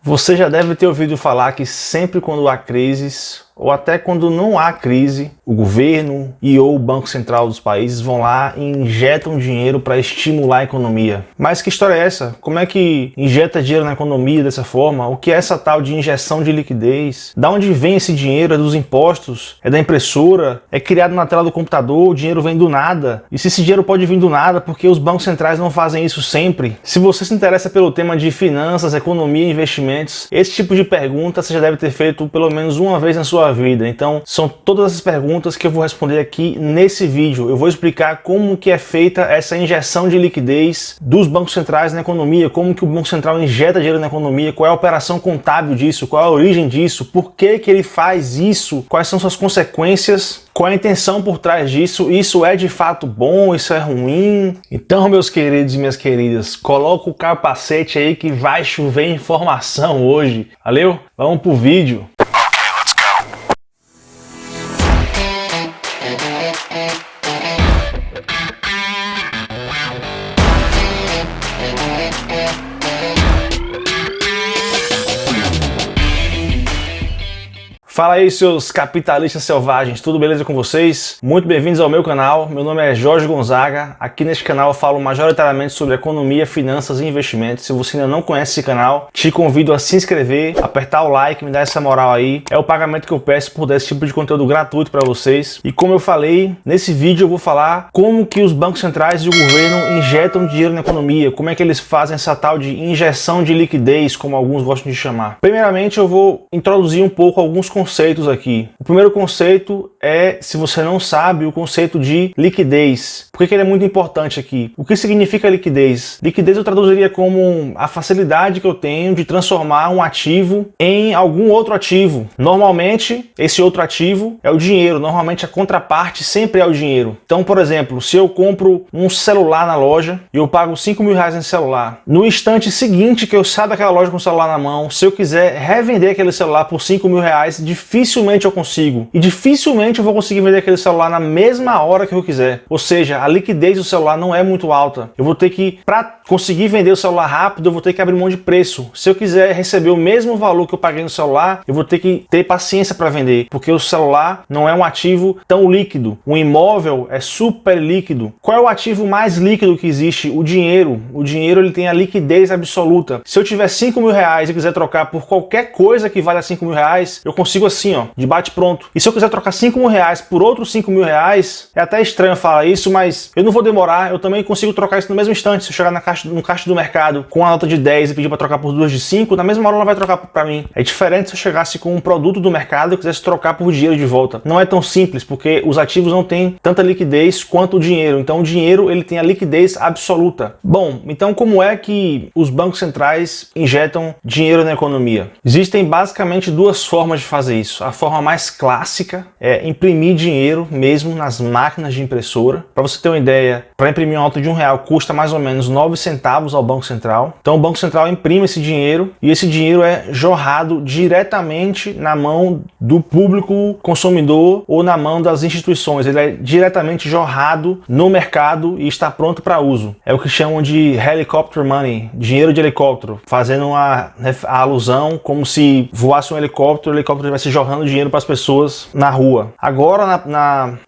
Você já deve ter ouvido falar que sempre quando há crises, ou até quando não há crise, o governo ou o Banco Central dos países vão lá e injetam dinheiro para estimular a economia. Mas que história é essa? Como é que injeta dinheiro na economia dessa forma? O que é essa tal de injeção de liquidez? Da onde vem esse dinheiro? É dos impostos? É da impressora? É criado na tela do computador? O dinheiro vem do nada? E se esse dinheiro pode vir do nada, por que os bancos centrais não fazem isso sempre? Se você se interessa pelo tema de finanças, economia e investimentos, esse tipo de pergunta você já deve ter feito pelo menos uma vez na sua vida. Então, são todas essas perguntas que eu vou responder aqui nesse vídeo. Eu vou explicar como que é feita essa injeção de liquidez dos bancos centrais na economia, como que o Banco Central injeta dinheiro na economia, qual é a operação contábil disso, qual é a origem disso, por que que ele faz isso, quais são suas consequências, qual é a intenção por trás disso, isso é de fato bom, isso é ruim? Então, meus queridos e minhas queridas, coloca o capacete aí que vai chover informação hoje. Valeu? Vamos pro vídeo. Fala aí, seus capitalistas selvagens, tudo beleza com vocês? Muito bem-vindos ao meu canal, meu nome é Jorge Gonzaga. Aqui neste canal eu falo majoritariamente sobre economia, finanças e investimentos. Se você ainda não conhece esse canal, te convido a se inscrever, apertar o like, me dar essa moral aí. É o pagamento que eu peço por dar esse tipo de conteúdo gratuito para vocês. E como eu falei, nesse vídeo eu vou falar como que os bancos centrais e o governo injetam dinheiro na economia, como é que eles fazem essa tal de injeção de liquidez, como alguns gostam de chamar. Primeiramente eu vou introduzir um pouco alguns conceitos aqui. O primeiro conceito é, se você não sabe, o conceito de liquidez. Por que ele é muito importante aqui? O que significa liquidez? Liquidez eu traduziria como a facilidade que eu tenho de transformar um ativo em algum outro ativo. Normalmente, esse outro ativo é o dinheiro. Normalmente a contraparte sempre é o dinheiro. Então, por exemplo, se eu compro um celular na loja e eu pago 5 mil reais nesse celular, no instante seguinte que eu saio daquela loja com o celular na mão, se eu quiser revender aquele celular por 5 mil reais, dificilmente eu consigo. E dificilmente eu vou conseguir vender aquele celular na mesma hora que eu quiser. Ou seja, a liquidez do celular não é muito alta. Eu vou ter que, para conseguir vender o celular rápido, eu vou ter que abrir mão de preço. Se eu quiser receber o mesmo valor que eu paguei no celular, eu vou ter que ter paciência para vender, porque o celular não é um ativo tão líquido. Um imóvel é super líquido. Qual é o ativo mais líquido que existe? O dinheiro. O dinheiro ele tem a liquidez absoluta. Se eu tiver 5 mil reais e quiser trocar por qualquer coisa que valha 5 mil reais, eu consigo assim, ó, de bate pronto. E se eu quiser trocar 5 mil reais por outros 5 mil reais, é até estranho falar isso, mas eu não vou demorar, eu também consigo trocar isso no mesmo instante. Se eu chegar no caixa do mercado com uma nota de 10 e pedir para trocar por duas de 5, na mesma hora ela vai trocar para mim. É diferente se eu chegasse com um produto do mercado e quisesse trocar por dinheiro de volta. Não é tão simples, porque os ativos não têm tanta liquidez quanto o dinheiro. Então o dinheiro ele tem a liquidez absoluta. Bom, então como é que os bancos centrais injetam dinheiro na economia? Existem basicamente duas formas de fazer isso. A forma mais clássica é imprimir dinheiro mesmo nas máquinas de impressora. Para você ter uma ideia, para imprimir uma nota de R$1 custa mais ou menos 9 centavos ao Banco Central. Então o Banco Central imprime esse dinheiro e esse dinheiro é jorrado diretamente na mão do público consumidor ou na mão das instituições. Ele é diretamente jorrado no mercado e está pronto para uso. É o que chamam de helicopter money, dinheiro de helicóptero, fazendo a alusão como se voasse um helicóptero, o helicóptero estivesse jorrando dinheiro para as pessoas na rua. Agora,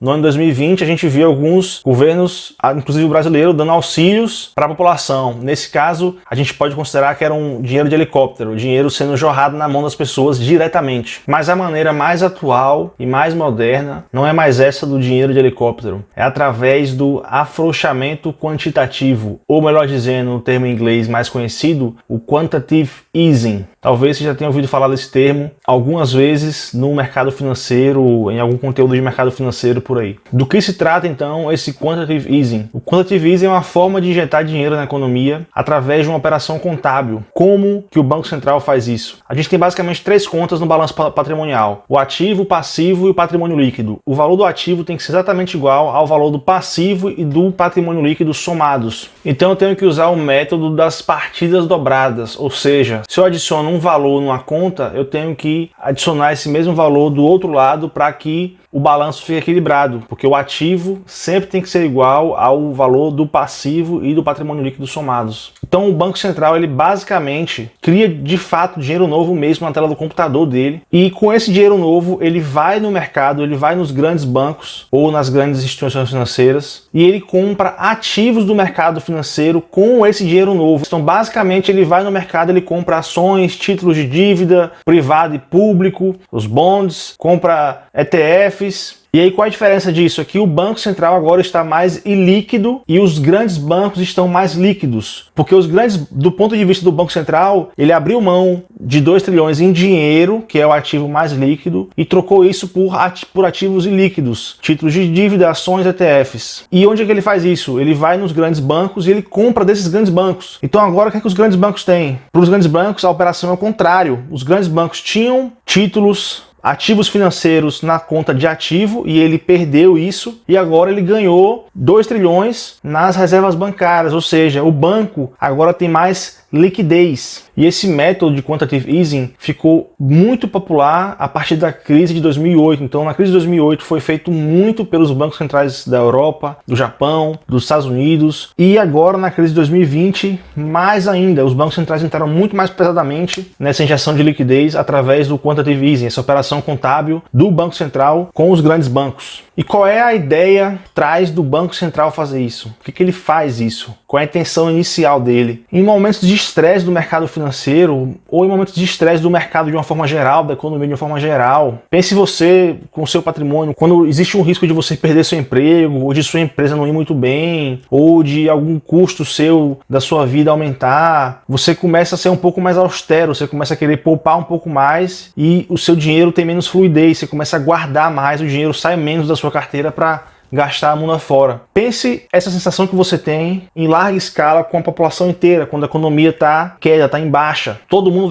no ano 2020, a gente viu alguns governos, inclusive o brasileiro, dando auxílios para a população. Nesse caso, a gente pode considerar que era um dinheiro de helicóptero, dinheiro sendo jorrado na mão das pessoas diretamente. Mas a maneira mais atual e mais moderna não é mais essa do dinheiro de helicóptero. É através do afrouxamento quantitativo, ou melhor dizendo, o termo em inglês mais conhecido, o quantitative easing. Talvez você já tenha ouvido falar desse termo algumas vezes no mercado financeiro, em algum conteúdo de mercado financeiro por aí. Do que se trata então esse quantitative easing? O quantitative easing é uma forma de injetar dinheiro na economia através de uma operação contábil. Como que o Banco Central faz isso? A gente tem basicamente três contas no balanço patrimonial: o ativo, o passivo e o patrimônio líquido. O valor do ativo tem que ser exatamente igual ao valor do passivo e do patrimônio líquido somados. Então eu tenho que usar o método das partidas dobradas, ou seja, se eu adiciono um valor numa conta, eu tenho que adicionar esse mesmo valor do outro lado para que o balanço fica equilibrado, porque o ativo sempre tem que ser igual ao valor do passivo e do patrimônio líquido somados. Então o Banco Central, ele basicamente cria de fato dinheiro novo mesmo na tela do computador dele, e com esse dinheiro novo ele vai no mercado, ele vai nos grandes bancos ou nas grandes instituições financeiras e ele compra ativos do mercado financeiro com esse dinheiro novo. Então basicamente ele vai no mercado, ele compra ações, títulos de dívida, privado e público, os bonds, compra ETFs. E aí qual a diferença disso? É que o Banco Central agora está mais ilíquido e os grandes bancos estão mais líquidos. Porque os grandes, do ponto de vista do Banco Central, ele abriu mão de 2 trilhões em dinheiro, que é o ativo mais líquido, e trocou isso por ativos ilíquidos, títulos de dívida, ações, ETFs. E onde é que ele faz isso? Ele vai nos grandes bancos e ele compra desses grandes bancos. Então agora o que é que os grandes bancos têm? Para os grandes bancos a operação é o contrário. Os grandes bancos tinham títulos, ativos financeiros na conta de ativo e ele perdeu isso e agora ele ganhou 2 trilhões nas reservas bancárias, ou seja, o banco agora tem mais liquidez. E esse método de quantitative easing ficou muito popular a partir da crise de 2008. Então, na crise de 2008 foi feito muito pelos bancos centrais da Europa, do Japão, dos Estados Unidos, e agora na crise de 2020, mais ainda, os bancos centrais entraram muito mais pesadamente nessa injeção de liquidez através do quantitative easing, essa operação contábil do Banco Central com os grandes bancos. E qual é a ideia atrás do Banco Central fazer isso? Por que ele faz isso? Qual é a intenção inicial dele? Em momentos de estresse do mercado financeiro ou em momentos de estresse do mercado de uma forma geral, da economia de uma forma geral, pense você com o seu patrimônio, quando existe um risco de você perder seu emprego, ou de sua empresa não ir muito bem, ou de algum custo seu da sua vida aumentar, você começa a ser um pouco mais austero, você começa a querer poupar um pouco mais e o seu dinheiro tem menos fluidez, você começa a guardar mais, o dinheiro sai menos da sua carteira para gastar a mundo afora. Pense essa sensação que você tem em larga escala com a população inteira, quando a economia está queda, está em baixa. Todo mundo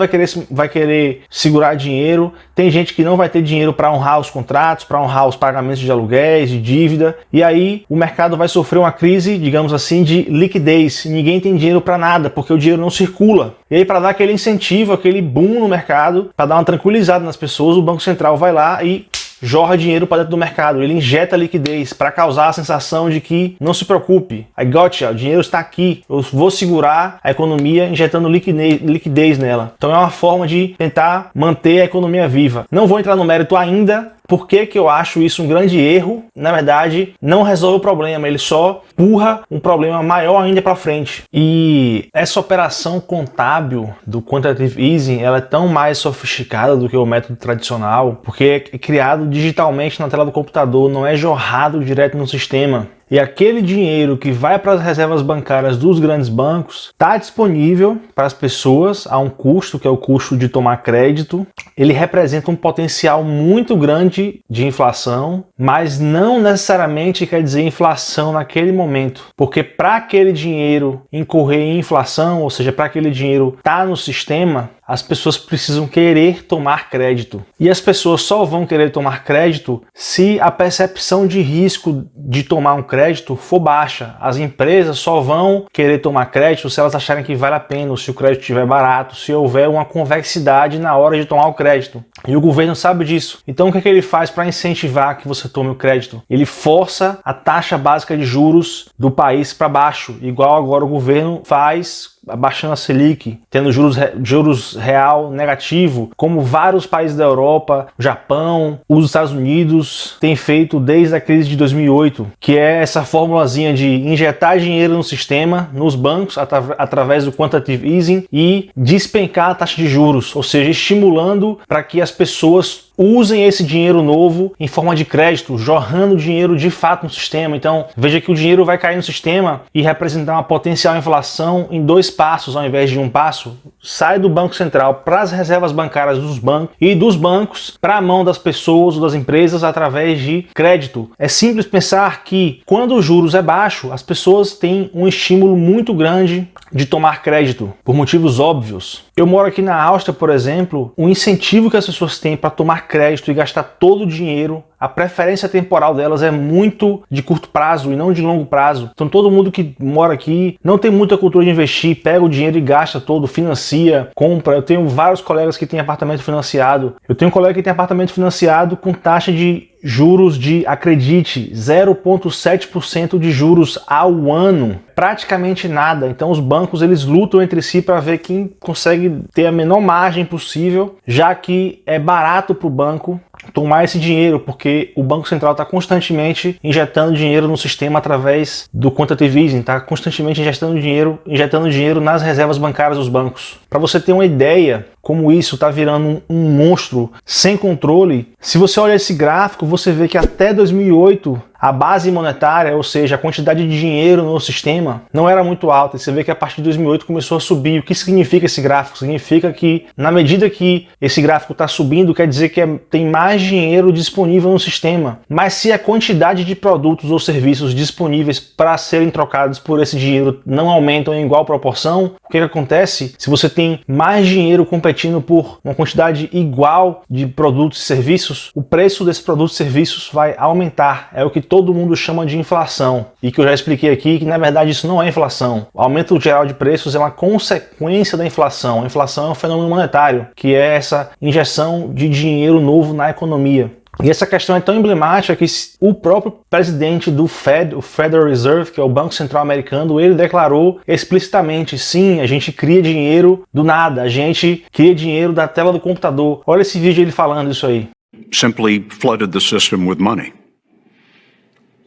vai querer segurar dinheiro, tem gente que não vai ter dinheiro para honrar os contratos, para honrar os pagamentos de aluguéis, de dívida, e aí o mercado vai sofrer uma crise, digamos assim, de liquidez. Ninguém tem dinheiro para nada, porque o dinheiro não circula. E aí, para dar aquele incentivo, aquele boom no mercado, para dar uma tranquilizada nas pessoas, o Banco Central vai lá e jorra dinheiro para dentro do mercado, ele injeta liquidez para causar a sensação de que não se preocupe, I got you, o dinheiro está aqui, eu vou segurar a economia injetando liquidez nela. Então é uma forma de tentar manter a economia viva. Não vou entrar no mérito ainda, por que eu acho isso um grande erro. Na verdade, não resolve o problema, ele só empurra um problema maior ainda para frente. E essa operação contábil do quantitative easing, ela é tão mais sofisticada do que o método tradicional, porque é criado digitalmente na tela do computador, não é jorrado direto no sistema. E aquele dinheiro que vai para as reservas bancárias dos grandes bancos está disponível para as pessoas a um custo, que é o custo de tomar crédito. Ele representa um potencial muito grande de inflação, mas não necessariamente quer dizer inflação naquele momento. Porque para aquele dinheiro incorrer em inflação, ou seja, para aquele dinheiro estar no sistema, as pessoas precisam querer tomar crédito. E as pessoas só vão querer tomar crédito se a percepção de risco de tomar um crédito for baixa. As empresas só vão querer tomar crédito se elas acharem que vale a pena, ou se o crédito estiver barato, se houver uma convexidade na hora de tomar o crédito. E o governo sabe disso. Então o que ele faz para incentivar que você tome o crédito? Ele força a taxa básica de juros do país para baixo, igual agora o governo faz abaixando a Selic, tendo juros real negativo, como vários países da Europa, o Japão, os Estados Unidos têm feito desde a crise de 2008, que é essa formulazinha de injetar dinheiro no sistema, nos bancos, através do quantitative easing e despencar a taxa de juros, ou seja, estimulando para que as pessoas usem esse dinheiro novo em forma de crédito, jorrando dinheiro de fato no sistema. Então, veja que o dinheiro vai cair no sistema e representar uma potencial inflação em 2 passos ao invés de um passo. Sai do Banco Central para as reservas bancárias dos bancos e dos bancos para a mão das pessoas ou das empresas através de crédito. É simples pensar que quando os juros é baixo, as pessoas têm um estímulo muito grande de tomar crédito, por motivos óbvios. Eu moro aqui na Áustria, por exemplo, o incentivo que as pessoas têm para tomar crédito e gastar todo o dinheiro a preferência temporal delas é muito de curto prazo e não de longo prazo. Então todo mundo que mora aqui não tem muita cultura de investir, pega o dinheiro e gasta todo, financia, compra. Eu tenho vários colegas que têm apartamento financiado. Eu tenho um colega que tem apartamento financiado com taxa de juros de, acredite, 0,7% de juros ao ano. Praticamente nada. Então os bancos eles lutam entre si para ver quem consegue ter a menor margem possível, já que é barato para o banco tomar esse dinheiro, porque o Banco Central está constantemente injetando dinheiro no sistema através do quantitative easing, está constantemente injetando dinheiro nas reservas bancárias dos bancos. Para você ter uma ideia como isso está virando um monstro sem controle, se você olha esse gráfico, você vê que até 2008 a base monetária, ou seja, a quantidade de dinheiro no sistema, não era muito alta. E você vê que a partir de 2008 começou a subir. O que significa esse gráfico? Significa que, na medida que esse gráfico está subindo, quer dizer que tem mais dinheiro disponível no sistema. Mas se a quantidade de produtos ou serviços disponíveis para serem trocados por esse dinheiro não aumentam em igual proporção, o que acontece? Se você tem mais dinheiro competindo por uma quantidade igual de produtos e serviços, o preço desses produtos e serviços vai aumentar. É o que todo mundo chama de inflação, e que eu já expliquei aqui que na verdade isso não é inflação. O aumento geral de preços é uma consequência da inflação. A inflação é um fenômeno monetário, que é essa injeção de dinheiro novo na economia. E essa questão é tão emblemática que o próprio presidente do Fed, o Federal Reserve, que é o Banco Central Americano, ele declarou explicitamente: sim, a gente cria dinheiro do nada, a gente cria dinheiro da tela do computador. Olha esse vídeo ele falando isso aí. Simply flooded the system with money.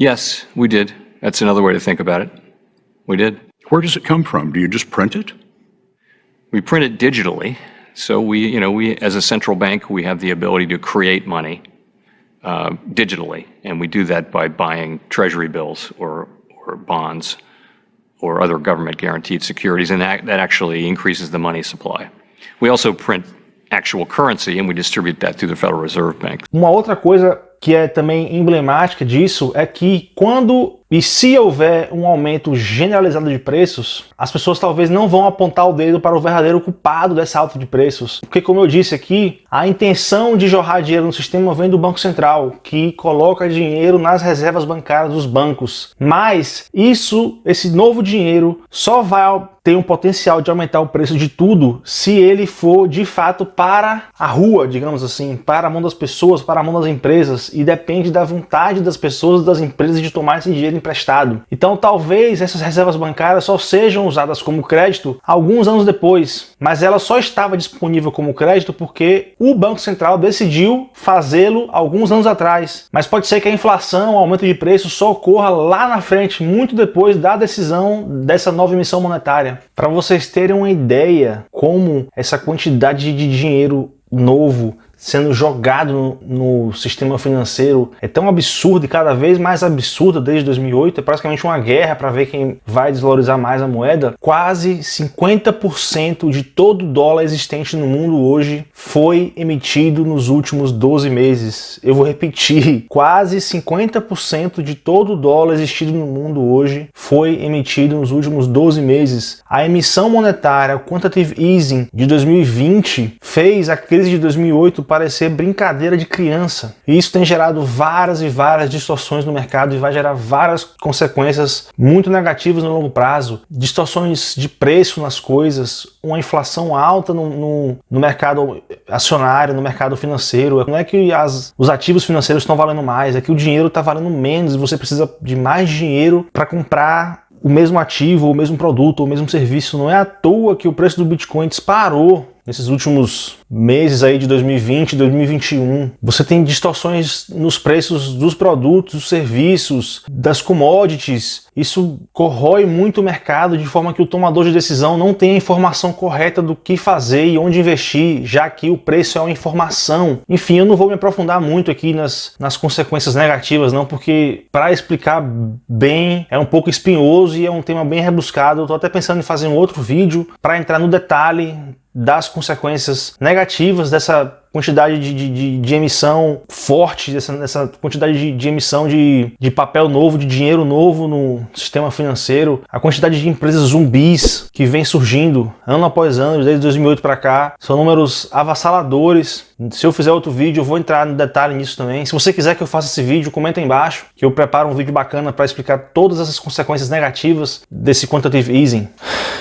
Yes, we did. That's another way to think about it. We did. Where does it come from? Do you just print it? We print it digitally. So we as a central bank, we have the ability to create money digitally, and we do that by buying treasury bills or bonds or other government guaranteed securities, and that actually increases the money supply. We also print actual currency and we distribute that through the Federal Reserve Bank. Uma outra coisa que é também emblemática disso é que quando e se houver um aumento generalizado de preços, as pessoas talvez não vão apontar o dedo para o verdadeiro culpado dessa alta de preços. Porque, como eu disse aqui, a intenção de jorrar dinheiro no sistema vem do Banco Central, que coloca dinheiro nas reservas bancárias dos bancos. Mas esse novo dinheiro só vai ter um potencial de aumentar o preço de tudo se ele for de fato para a rua, digamos assim, para a mão das pessoas, para a mão das empresas, e depende da vontade das pessoas e das empresas de tomar esse dinheiro emprestado. Então talvez essas reservas bancárias só sejam usadas como crédito alguns anos depois, mas ela só estava disponível como crédito porque o Banco Central decidiu fazê-lo alguns anos atrás. Mas pode ser que a inflação, o aumento de preço só ocorra lá na frente, muito depois da decisão dessa nova emissão monetária. Para vocês terem uma ideia como essa quantidade de dinheiro novo sendo jogado no sistema financeiro é tão absurdo e cada vez mais absurda desde 2008, é praticamente uma guerra para ver quem vai desvalorizar mais a moeda. Quase 50% de todo dólar existente no mundo hoje foi emitido nos últimos 12 meses. Eu vou repetir, quase 50% de todo dólar existido no mundo hoje foi emitido nos últimos 12 meses. A emissão monetária, o quantitative easing de 2020 fez a crise de 2008 parecer brincadeira de criança. E isso tem gerado várias e várias distorções no mercado e vai gerar várias consequências muito negativas no longo prazo. Distorções de preço nas coisas, uma inflação alta no mercado acionário, no mercado financeiro. Não é que os ativos financeiros estão valendo mais, é que o dinheiro está valendo menos e você precisa de mais dinheiro para comprar o mesmo ativo, o mesmo produto, o mesmo serviço. Não é à toa que o preço do Bitcoin disparou nesses últimos meses aí de 2020 e 2021. Você tem distorções nos preços dos produtos, dos serviços, das commodities. Isso corrói muito o mercado de forma que o tomador de decisão não tem a informação correta do que fazer e onde investir, já que o preço é uma informação. Enfim, eu não vou me aprofundar muito aqui nas consequências negativas não, porque para explicar bem é um pouco espinhoso e é um tema bem rebuscado. Eu tô até pensando em fazer um outro vídeo para entrar no detalhe das consequências negativas dessa quantidade de emissão forte, dessa quantidade de emissão de papel novo, de dinheiro novo no sistema financeiro, a quantidade de empresas zumbis que vem surgindo ano após ano, desde 2008 para cá, são números avassaladores. Se eu fizer outro vídeo, eu vou entrar no detalhe nisso também. Se você quiser que eu faça esse vídeo, comenta aí embaixo, que eu preparo um vídeo bacana para explicar todas essas consequências negativas desse quantitative easing.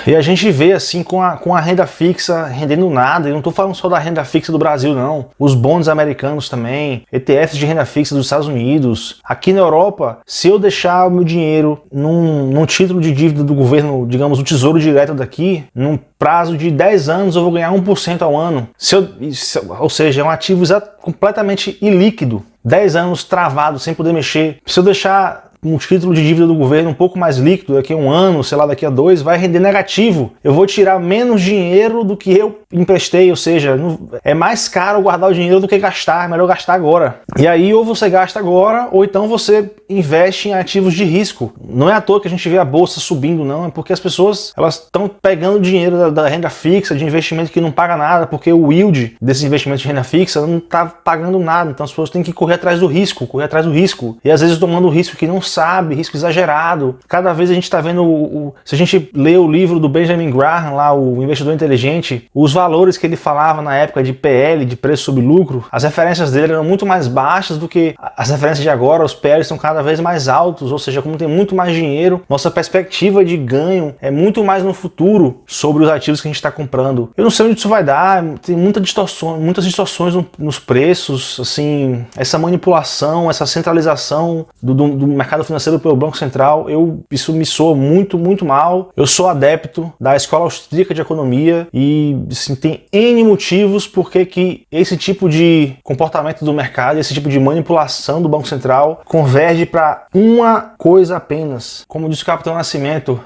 E a gente vê assim com a renda fixa rendendo nada, e não estou falando só da renda fixa do Brasil não, os bonds americanos também, ETFs de renda fixa dos Estados Unidos. Aqui na Europa, se eu deixar o meu dinheiro num título de dívida do governo, digamos, o Tesouro Direto daqui, num prazo de 10 anos eu vou ganhar 1% ao ano. Ou seja, é um ativo completamente ilíquido. 10 anos travado, sem poder mexer. Se eu deixar um título de dívida do governo um pouco mais líquido, daqui a um ano, sei lá, daqui a 2, vai render negativo. Eu vou tirar menos dinheiro do que eu emprestei, ou seja, é mais caro guardar o dinheiro do que gastar, é melhor gastar agora. E aí ou você gasta agora, ou então você investe em ativos de risco. Não é à toa que a gente vê a bolsa subindo, não, é porque as pessoas elas estão pegando dinheiro da renda fixa, de investimento que não paga nada, porque o yield desses investimentos de renda fixa não está pagando nada, então as pessoas têm que correr atrás do risco, e às vezes tomando risco que não sabe, risco exagerado. Cada vez a gente está vendo, se a gente lê o livro do Benjamin Graham, lá, o Investidor Inteligente, os valores que ele falava na época de PL, de preço sobre lucro, as referências dele eram muito mais baixas do que as referências de agora. Os PLs estão cada vez mais altos, ou seja, como tem muito mais dinheiro, nossa perspectiva de ganho é muito mais no futuro sobre os ativos que a gente está comprando. Eu não sei onde isso vai dar, tem muitas distorções nos preços, assim, essa manipulação, essa centralização do mercado financeiro pelo Banco Central, isso me soa muito, muito mal. Eu sou adepto da Escola Austríaca de Economia e assim, tem N motivos porque que esse tipo de comportamento do mercado, esse tipo de manipulação do Banco Central converge para uma coisa apenas. Como disse o Capitão Nascimento,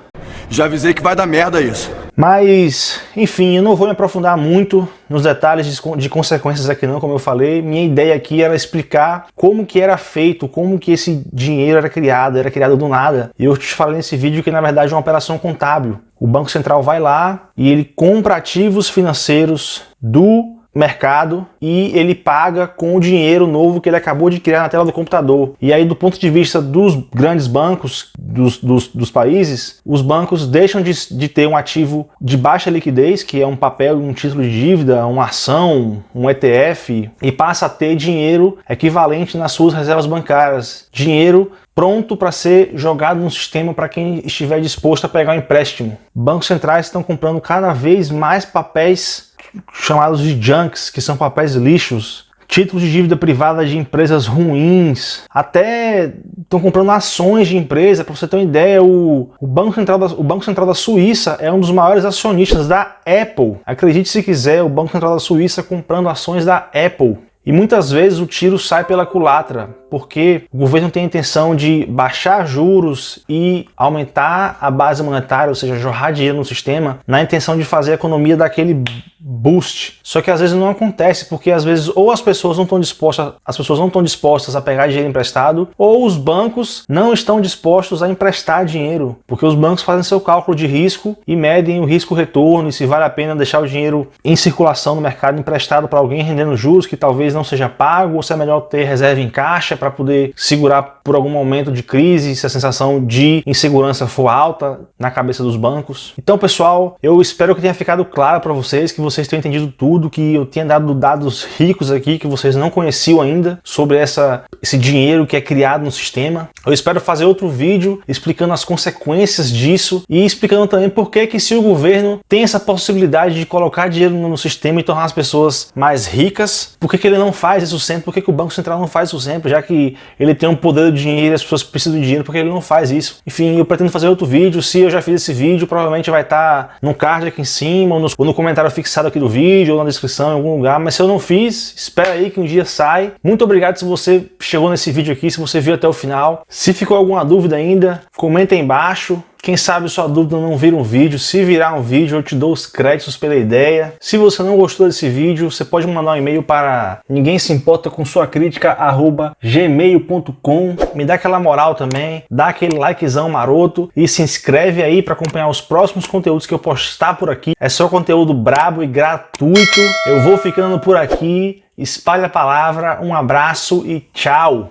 já avisei que vai dar merda isso. Mas, enfim, eu não vou me aprofundar muito nos detalhes de consequências aqui não, como eu falei. Minha ideia aqui era explicar como que era feito, como que esse dinheiro era criado do nada. E eu te falei nesse vídeo que na verdade é uma operação contábil. O Banco Central vai lá e ele compra ativos financeiros do mercado e ele paga com o dinheiro novo que ele acabou de criar na tela do computador. E aí, do ponto de vista dos grandes bancos dos países, os bancos deixam de ter um ativo de baixa liquidez, que é um papel, um título de dívida, uma ação, um ETF, e passa a ter dinheiro equivalente nas suas reservas bancárias, dinheiro pronto para ser jogado no sistema para quem estiver disposto a pegar um empréstimo. Bancos centrais estão comprando cada vez mais papéis chamados de junks, que são papéis lixos, títulos de dívida privada de empresas ruins, até estão comprando ações de empresa. Para você ter uma ideia, o Banco Central da Suíça é um dos maiores acionistas da Apple. Acredite se quiser, o Banco Central da Suíça comprando ações da Apple. E muitas vezes o tiro sai pela culatra, porque o governo tem a intenção de baixar juros e aumentar a base monetária, ou seja, jorrar dinheiro no sistema, na intenção de fazer a economia dar aquele boost. Só que às vezes não acontece, porque às vezes ou as pessoas não estão dispostas a pegar dinheiro emprestado, ou os bancos não estão dispostos a emprestar dinheiro, porque os bancos fazem seu cálculo de risco e medem o risco-retorno e se vale a pena deixar o dinheiro em circulação no mercado emprestado para alguém rendendo juros que talvez não seja pago, ou se é melhor ter reserva em caixa para poder segurar por algum momento de crise, se a sensação de insegurança for alta na cabeça dos bancos. Então, pessoal, eu espero que tenha ficado claro para vocês, que vocês tenham entendido tudo, que eu tenha dado dados ricos aqui que vocês não conheciam ainda sobre esse dinheiro que é criado no sistema. Eu espero fazer outro vídeo explicando as consequências disso e explicando também por que se o governo tem essa possibilidade de colocar dinheiro no sistema e tornar as pessoas mais ricas, por que ele não faz isso sempre, por que o Banco Central não faz isso sempre, já que ele tem um poder do dinheiro e as pessoas precisam de dinheiro, por que ele não faz isso? Enfim, eu pretendo fazer outro vídeo. Se eu já fiz esse vídeo, provavelmente vai estar no card aqui em cima, ou no comentário fixado aqui do vídeo, ou na descrição em algum lugar, mas se eu não fiz, espera aí que um dia sai. Muito obrigado se você chegou nesse vídeo aqui, se você viu até o final. Se ficou alguma dúvida ainda, comenta aí embaixo. Quem sabe sua dúvida não vira um vídeo. Se virar um vídeo, eu te dou os créditos pela ideia. Se você não gostou desse vídeo, você pode mandar um e-mail para ninguém-se-importa-com-sua-crítica@gmail.com. Me dá aquela moral também, dá aquele likezão maroto e se inscreve aí para acompanhar os próximos conteúdos que eu postar por aqui. É só conteúdo brabo e gratuito. Eu vou ficando por aqui. Espalhe a palavra, um abraço e tchau!